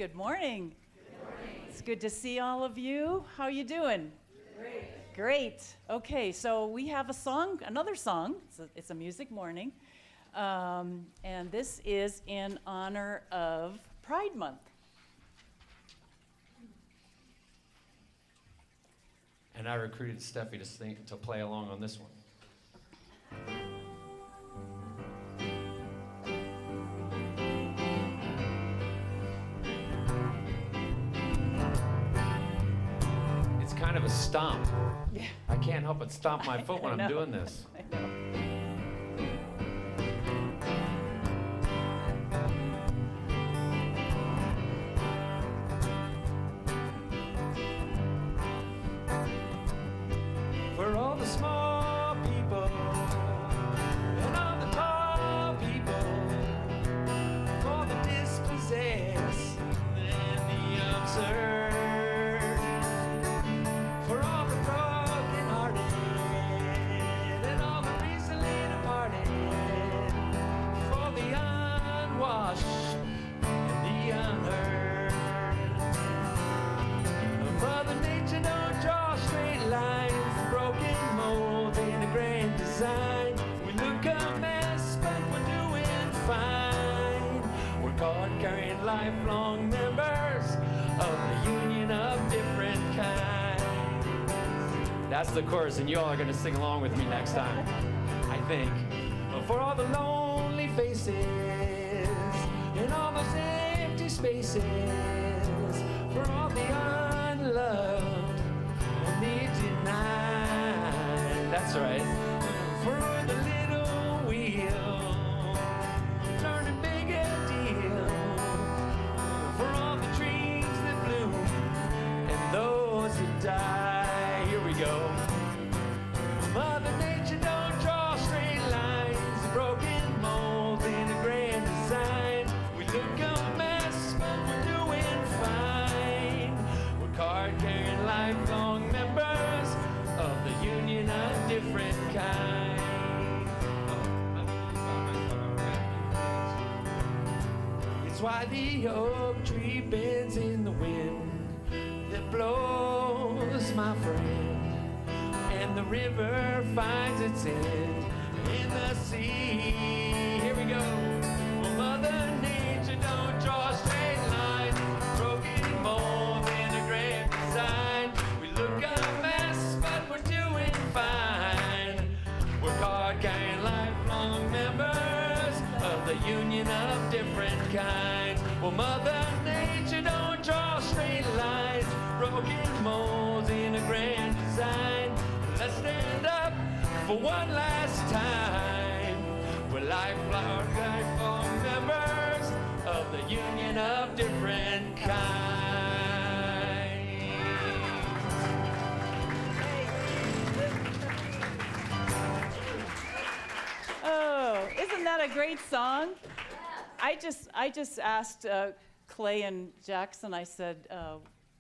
Good morning. Good morning. It's good to see all of you. How are you doing? Great. Great. Okay, so we have a song, another song. It's a music morning. And this is in honor of Pride Month. And I recruited Steffi to play along on this one. It's kind of a stomp. Yeah. I can't help but stomp my foot when I'm doing this. I know. For all the small people and all the tall people, for the dispossessed and the absurd, for all the broken-hearted and all the recently departed, for the unwashed and the unheard. Mother Nature don't draw straight lines, broken molds in a grand design. We look a mess, but we're doing fine. We're card-carrying lifelong members of the union of different kinds. That's the chorus, and you all are going to sing along with me next time, I think. For all the lonely faces in all those empty spaces, for all the unloved and the denied. That's right. For the little wheel turning bigger deal. For all the trees that bloom and those that die. Here we go. Mother Nature don't draw straight lines, broken molds in a grand design. We look a mess, but we're doing fine. We're card-carrying lifelong members of the union of different kinds. It's why the oak tree bends in the wind that blows, my friend, and the river finds its end in the sea. Here we go. Well, Mother Nature don't draw straight lines, broken mold in a grand design. We look a mess, but we're doing fine. We're card-carrying lifelong members of the union of different kinds. Well, Mother Nature don't draw straight lines, broken molds in a grand design. Let's stand up for one last time. We're lifelong members of the union of different kinds. Oh, isn't that a great song? I just asked Clay and Jackson, I said,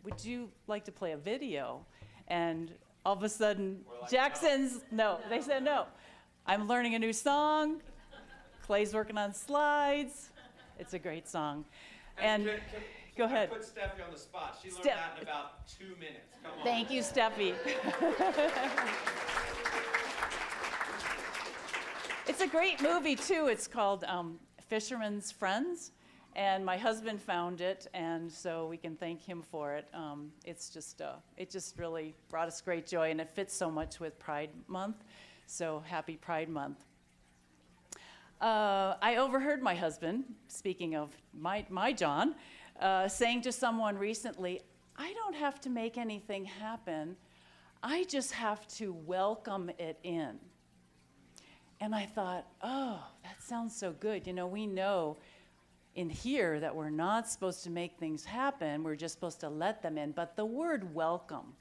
would you like to play a video? And all of a sudden, like, Jackson's, no, they said no. I'm learning a new song. Clay's working on slides. It's a great song. And go ahead. Put Steffi on the spot. She learned Steph- that in about 2 minutes. Come on. Thank you, Steffi. It's a great movie, too. It's called Fisherman's Friends. And my husband found it, and so we can thank him for it. It just really brought us great joy, and it fits so much with Pride Month. So happy Pride Month. I overheard my husband, speaking of my John, saying to someone recently, I don't have to make anything happen. I just have to welcome it in. And I thought, oh, that sounds so good. You know, we know in here that we're not supposed to make things happen. We're just supposed to let them in. But the word welcome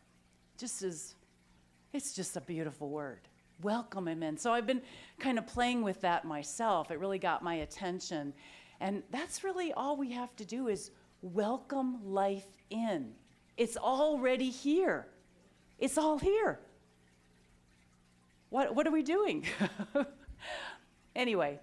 it's just a beautiful word. Welcome him in. So I've been kind of playing with that myself. It really got my attention. And that's really all we have to do is welcome life in. It's already here. It's all here. What are we doing? Anyway,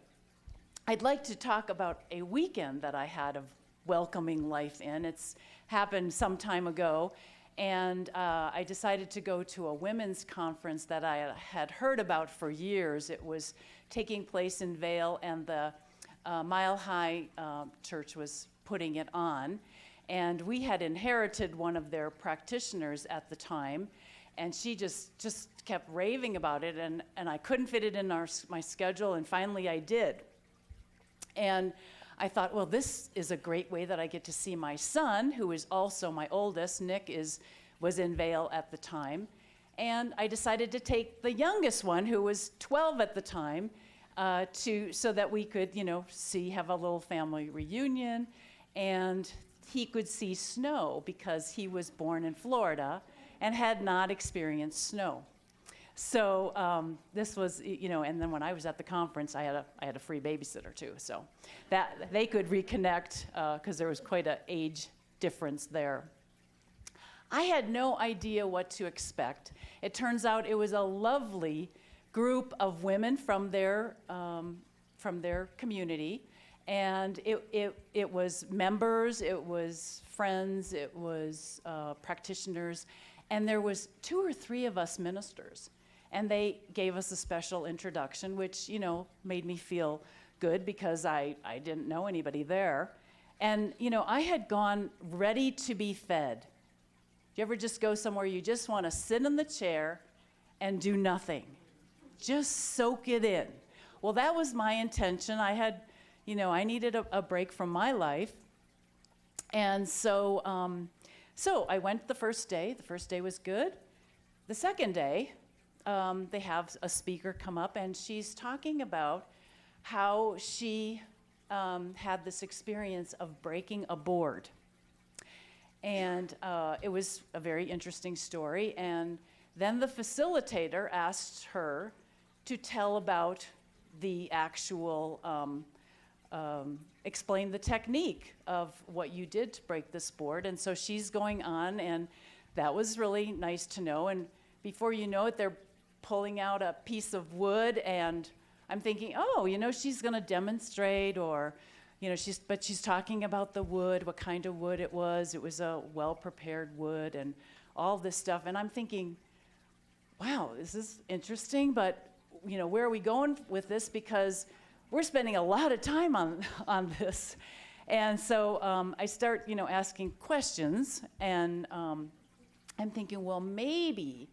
I'd like to talk about a weekend that I had of welcoming life in. It's happened some time ago, and I decided to go to a women's conference that I had heard about for years. It was taking place in Vail, and the Mile High Church was putting it on. And we had inherited one of their practitioners at the time, and she just kept raving about it, and I couldn't fit it in my schedule, and finally I did. And I thought, well, this is a great way that I get to see my son, who is also my oldest. Nick was in Vail at the time. And I decided to take the youngest one, who was 12 at the time, so that we could, have a little family reunion, and he could see snow because he was born in Florida and had not experienced snow. So this was, and then when I was at the conference, I had a free babysitter too, so that they could reconnect because there was quite an age difference there. I had no idea what to expect. It turns out it was a lovely group of women from their community, and it was members, it was friends, it was practitioners, and there was 2 or 3 of us ministers. And they gave us a special introduction, which, made me feel good because I didn't know anybody there. And, I had gone ready to be fed. Do you ever just go somewhere you just want to sit in the chair and do nothing? Just soak it in. Well, that was my intention. I had, I needed a break from my life. And so I went the first day. The first day was good. The second day, they have a speaker come up, and she's talking about how she had this experience of breaking a board. And it was a very interesting story. And then the facilitator asked her to tell about the actual, explain the technique of what you did to break this board. And so she's going on, and that was really nice to know. And before you know it, they're pulling out a piece of wood, and I'm thinking, oh, she's going to demonstrate, or, she's talking about the wood, what kind of wood it was. It was a well-prepared wood and all this stuff. And I'm thinking, wow, this is interesting, but, where are we going with this? Because we're spending a lot of time on this. And so I start, asking questions, and I'm thinking, well, maybe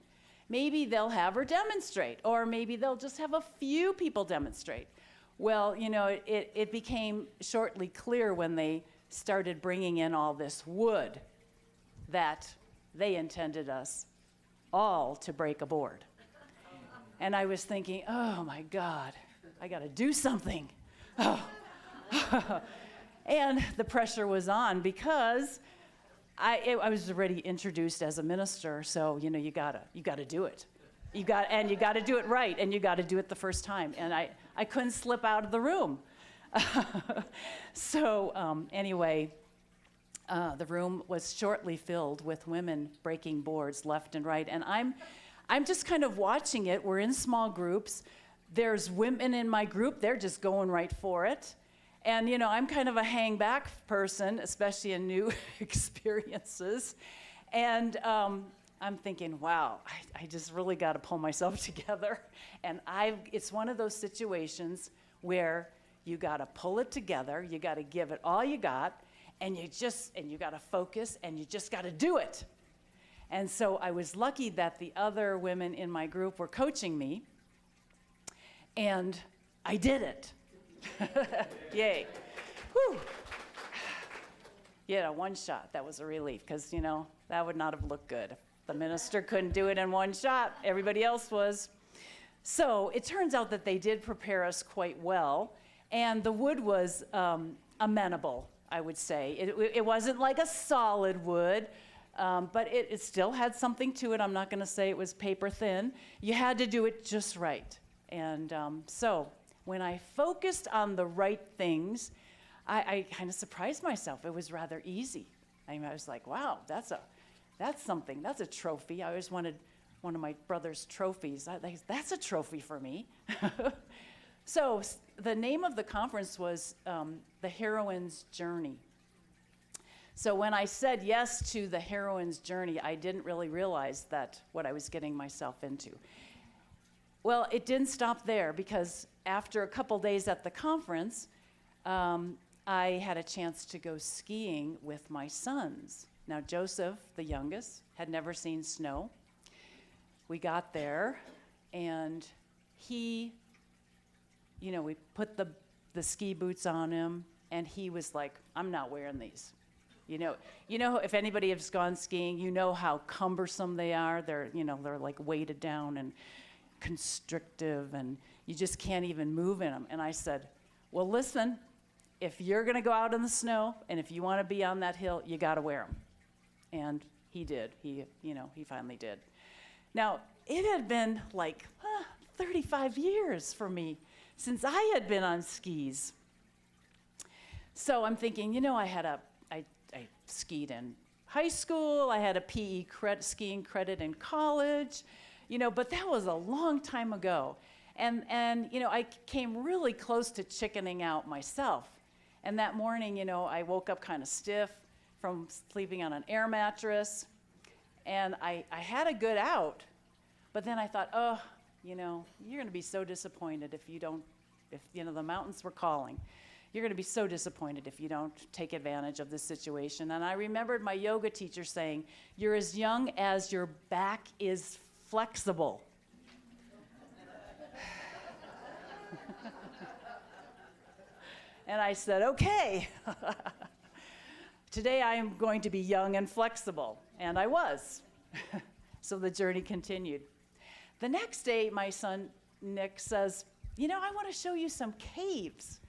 they'll have her demonstrate, or maybe they'll just have a few people demonstrate. Well, it became shortly clear when they started bringing in all this wood that they intended us all to break a board. And I was thinking, oh my God, I got to do something. Oh. And the pressure was on because I was already introduced as a minister, so you gotta do it. You got to do it right, and you got to do it the first time. And I couldn't slip out of the room. So anyway, the room was shortly filled with women breaking boards left and right, and I'm just kind of watching it. We're in small groups. There's women in my group. They're just going right for it. And, I'm kind of a hang-back person, especially in new experiences. And I'm thinking, wow, I just really got to pull myself together. And it's one of those situations where you got to pull it together. You got to give it all you got, and you got to focus, and you just got to do it. And so I was lucky that the other women in my group were coaching me, and I did it. Yay. Whew. Yeah, one shot. That was a relief because, that would not have looked good. The minister couldn't do it in one shot. Everybody else was. So it turns out that they did prepare us quite well, and the wood was amenable, I would say. It wasn't like a solid wood, but it still had something to it. I'm not going to say it was paper thin. You had to do it just right. And so when I focused on the right things, I kind of surprised myself. It was rather easy. I was like, wow, that's something. That's a trophy. I always wanted one of my brother's trophies. That's a trophy for me. So the name of the conference was The Heroine's Journey. So when I said yes to the heroine's journey, I didn't really realize that what I was getting myself into. Well, it didn't stop there, because after a couple days at the conference, I had a chance to go skiing with my sons. Now, Joseph, the youngest, had never seen snow. We got there, and he, we put the ski boots on him, and he was like, I'm not wearing these. You know, if anybody has gone skiing, you know how cumbersome they are. They're like weighted down and constrictive, and you just can't even move in them. And I said, well, listen, if you're going to go out in the snow, and if you want to be on that hill, you got to wear them. And he did. He finally did. Now, it had been like 35 years for me since I had been on skis. So I'm thinking, I skied in high school, I had a PE skiing credit in college, but that was a long time ago. And I came really close to chickening out myself. And that morning, I woke up kind of stiff from sleeping on an air mattress, and I had a good out, but then I thought, you're going to be so disappointed if the mountains were calling. You're going to be so disappointed if you don't take advantage of this situation. And I remembered my yoga teacher saying, you're as young as your back is flexible. And I said, okay. Today I am going to be young and flexible. And I was. So the journey continued. The next day, my son, Nick, says, I want to show you some caves.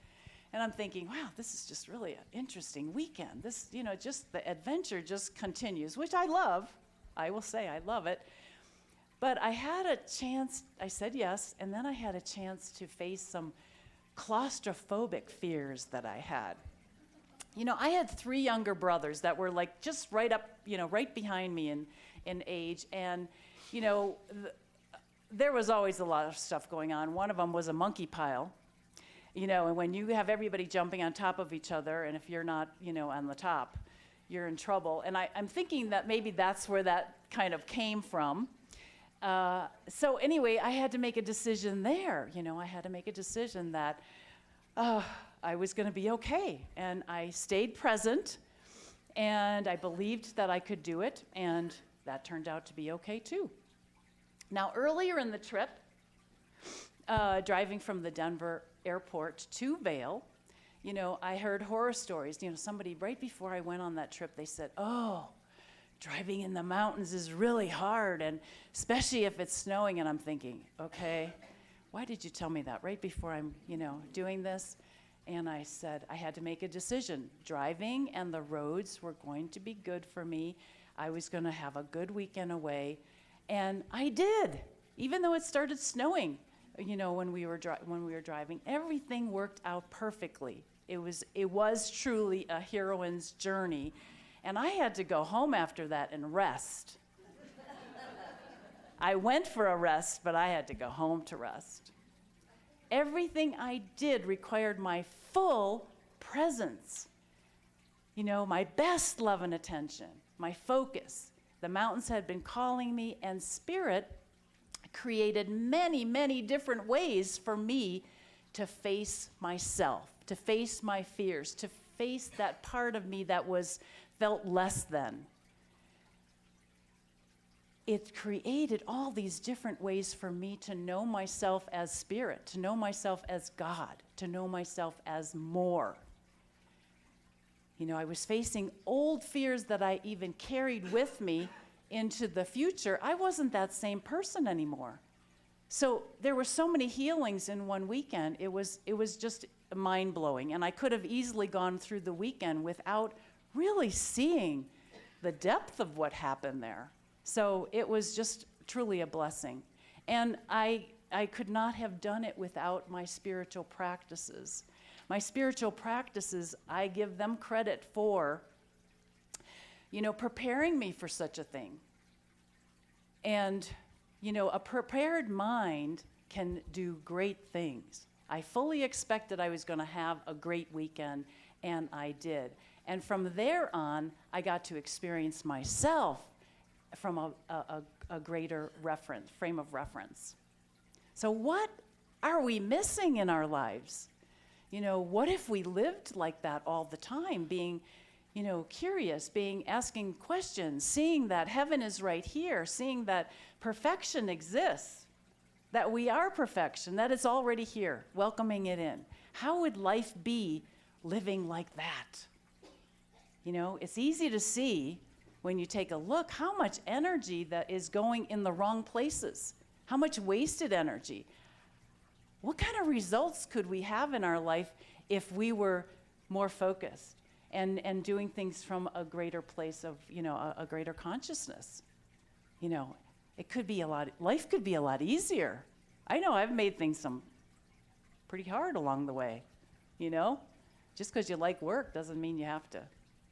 And I'm thinking, wow, this is just really an interesting weekend. This, just the adventure just continues, which I love. I will say I love it. But I had a chance, I said yes, and then I had a chance to face some claustrophobic fears that I had. I had 3 younger brothers that were like just right up, right behind me in age. And, there was always a lot of stuff going on. One of them was a monkey pile, and when you have everybody jumping on top of each other, and if you're not, on the top, you're in trouble. And I'm thinking that maybe that's where that kind of came from. So anyway, I had to make a decision there. I had to make a decision that I was going to be okay. And I stayed present, and I believed that I could do it, and that turned out to be okay too. Now, earlier in the trip, driving from the Denver airport to Vail, I heard horror stories. Somebody right before I went on that trip, they said, driving in the mountains is really hard, and especially if it's snowing. And I'm thinking, okay, why did you tell me that right before I'm, doing this? And I said I had to make a decision. Driving and the roads were going to be good for me. I was going to have a good weekend away, and I did. Even though it started snowing, when we were driving, everything worked out perfectly. It was truly a heroine's journey. And I had to go home after that and rest. I went for a rest, but I had to go home to rest. Everything I did required my full presence. My best love and attention, my focus. The mountains had been calling me, and Spirit created many, many different ways for me to face myself, to face my fears, to face that part of me that felt less than. It created all these different ways for me to know myself as Spirit, to know myself as God, to know myself as more. I was facing old fears that I even carried with me into the future. I wasn't that same person anymore. So there were so many healings in one weekend. It was just mind-blowing. And I could have easily gone through the weekend without really seeing the depth of what happened there. So it was just truly a blessing. And I could not have done it without my spiritual practices. My spiritual practices, I give them credit for, preparing me for such a thing. And, a prepared mind can do great things. I fully expected I was going to have a great weekend, and I did. And from there on, I got to experience myself from a greater frame of reference. So what are we missing in our lives? What if we lived like that all the time, being, curious, asking questions, seeing that heaven is right here, seeing that perfection exists, that we are perfection, that it's already here, welcoming it in. How would life be living like that? It's easy to see when you take a look how much energy that is going in the wrong places, how much wasted energy. What kind of results could we have in our life if we were more focused and doing things from a greater place of, a greater consciousness? It could be life could be a lot easier. I know I've made things some pretty hard along the way, Just because you like work doesn't mean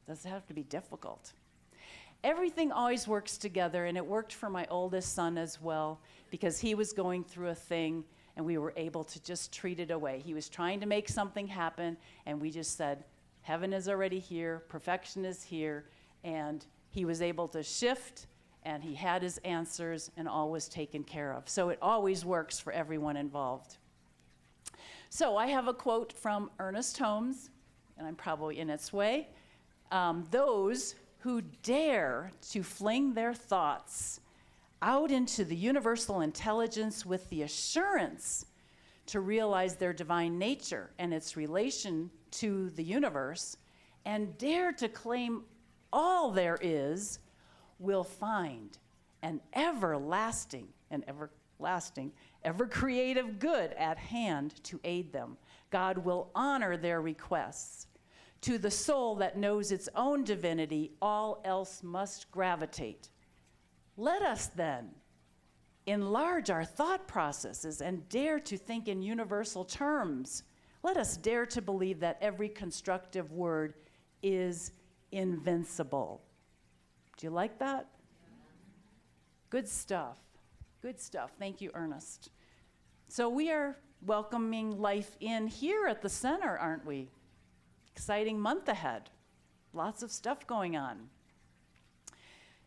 doesn't have to be difficult. Everything always works together, and it worked for my oldest son as well, because he was going through a thing, and we were able to just treat it away. He was trying to make something happen, and we just said, heaven is already here, perfection is here, and he was able to shift, and he had his answers, and all was taken care of. So it always works for everyone involved. So I have a quote from Ernest Holmes, and I'm probably in its way. Those who dare to fling their thoughts out into the universal intelligence with the assurance to realize their divine nature and its relation to the universe, and dare to claim all there is, will find an everlasting, ever creative good at hand to aid them. God will honor their requests. To the soul that knows its own divinity, all else must gravitate. Let us then enlarge our thought processes and dare to think in universal terms. Let us dare to believe that every constructive word is invincible. Do you like that? Good stuff. Good stuff. Thank you, Ernest. So we are welcoming life in here at the center, aren't we? Exciting month ahead. Lots of stuff going on.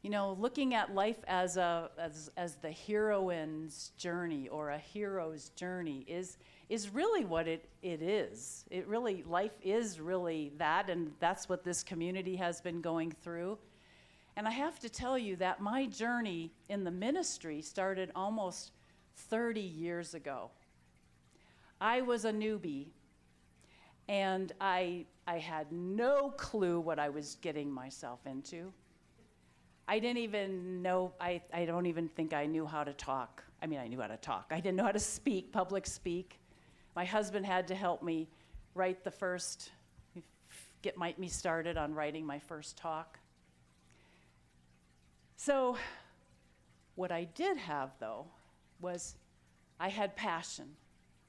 Looking at life as the heroine's journey or a hero's journey is really what it is. Life is really that, and that's what this community has been going through. And I have to tell you that my journey in the ministry started almost 30 years ago. I was a newbie, and I had no clue what I was getting myself into. I didn't even know, I don't even think I knew how to talk. I mean, I knew how to talk. I didn't know how to public speak. My husband had to help me write get me started on writing my first talk. So what I did have, though, was I had passion.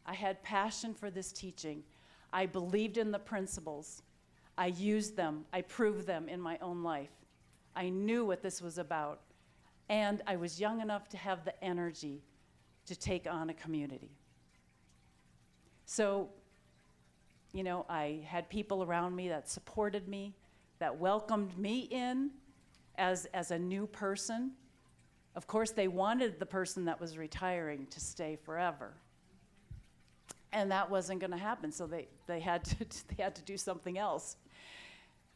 I had passion for this teaching. I believed in the principles. I used them. I proved them in my own life. I knew what this was about. And I was young enough to have the energy to take on a community. So, I had people around me that supported me, that welcomed me in as a new person. Of course, they wanted the person that was retiring to stay forever. And that wasn't going to happen, so they had to do something else.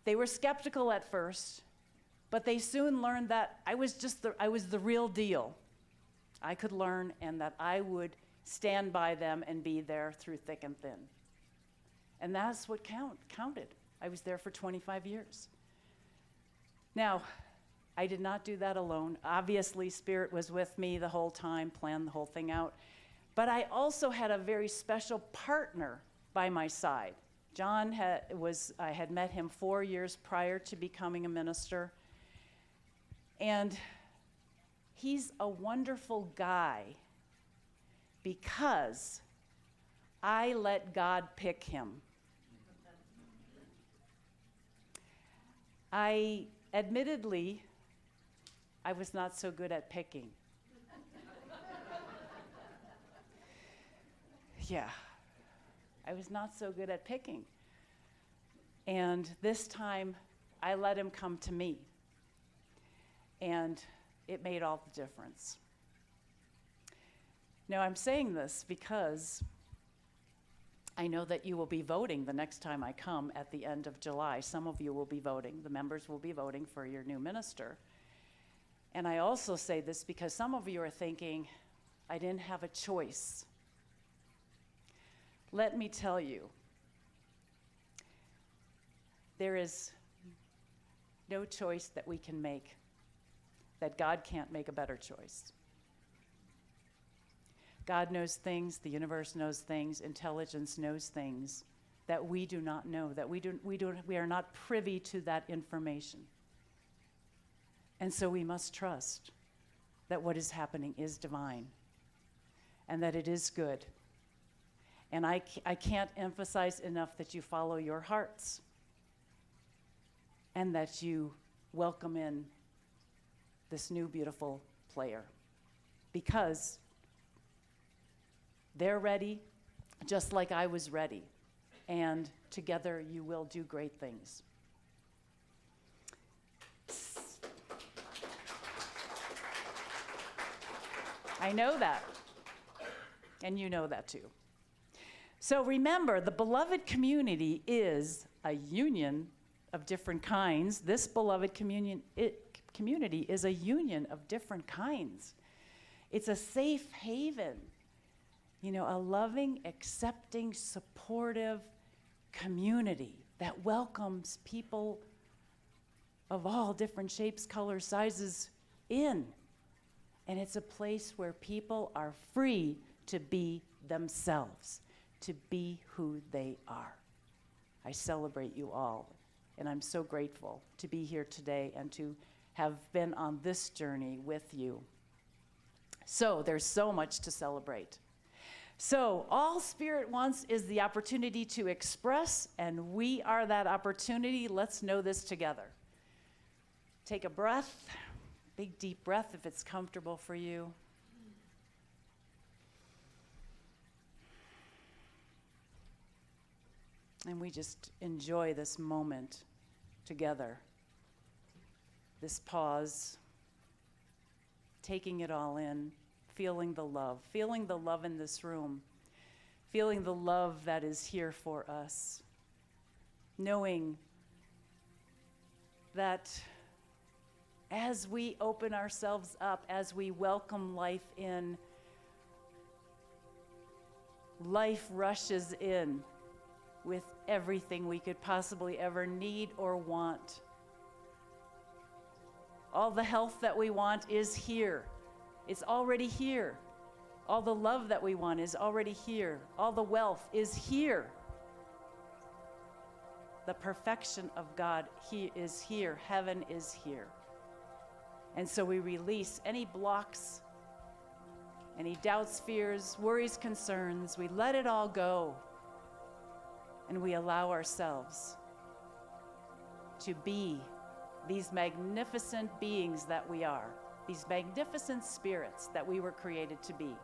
They were skeptical at first, but they soon learned that I was the real deal. I could learn, and that I would stand by them and be there through thick and thin. And that's what counted. I was there for 25 years. Now, I did not do that alone. Obviously, Spirit was with me the whole time, planned the whole thing out. But I also had a very special partner by my side. John I had met him 4 years prior to becoming a minister. And he's a wonderful guy because I let God pick him. Admittedly, I was not so good at picking. Yeah, I was not so good at picking. And this time, I let him come to me. And it made all the difference. Now, I'm saying this because I know that you will be voting the next time I come at the end of July. Some of you will be voting. The members will be voting for your new minister. And I also say this because some of you are thinking, I didn't have a choice. Let me tell you, there is no choice that we can make that God can't make a better choice. God knows things, the universe knows things, intelligence knows things that we do not know, that we are not privy to that information. And so we must trust that what is happening is divine and that it is good. And I can't emphasize enough that you follow your hearts and that you welcome in this new beautiful player, because they're ready just like I was ready, and together you will do great things. I know that, and you know that too. So remember, the beloved community is a union of different kinds. This beloved community is a union of different kinds. It's a safe haven, a loving, accepting, supportive community that welcomes people of all different shapes, colors, sizes in. And it's a place where people are free to be themselves, to be who they are. I celebrate you all, and I'm so grateful to be here today and to have been on this journey with you. So there's so much to celebrate. So all Spirit wants is the opportunity to express, and we are that opportunity. Let's know this together. Take a breath, big deep breath if it's comfortable for you. And we just enjoy this moment together. This pause, taking it all in, feeling the love in this room, feeling the love that is here for us, knowing that as we open ourselves up, as we welcome life in, life rushes in with everything we could possibly ever need or want. All the health that we want is here. It's already here. All the love that we want is already here. All the wealth is here. The perfection of God, He is here. Heaven is here. And so we release any blocks, any doubts, fears, worries, concerns. We let it all go. And we allow ourselves to be these magnificent beings that we are, these magnificent spirits that we were created to be.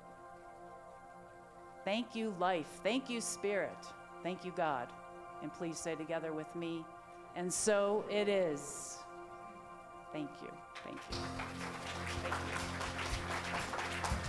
Thank you, life. Thank you, Spirit. Thank you, God. And please say together with me, and so it is. Thank you. Thank you. Thank you.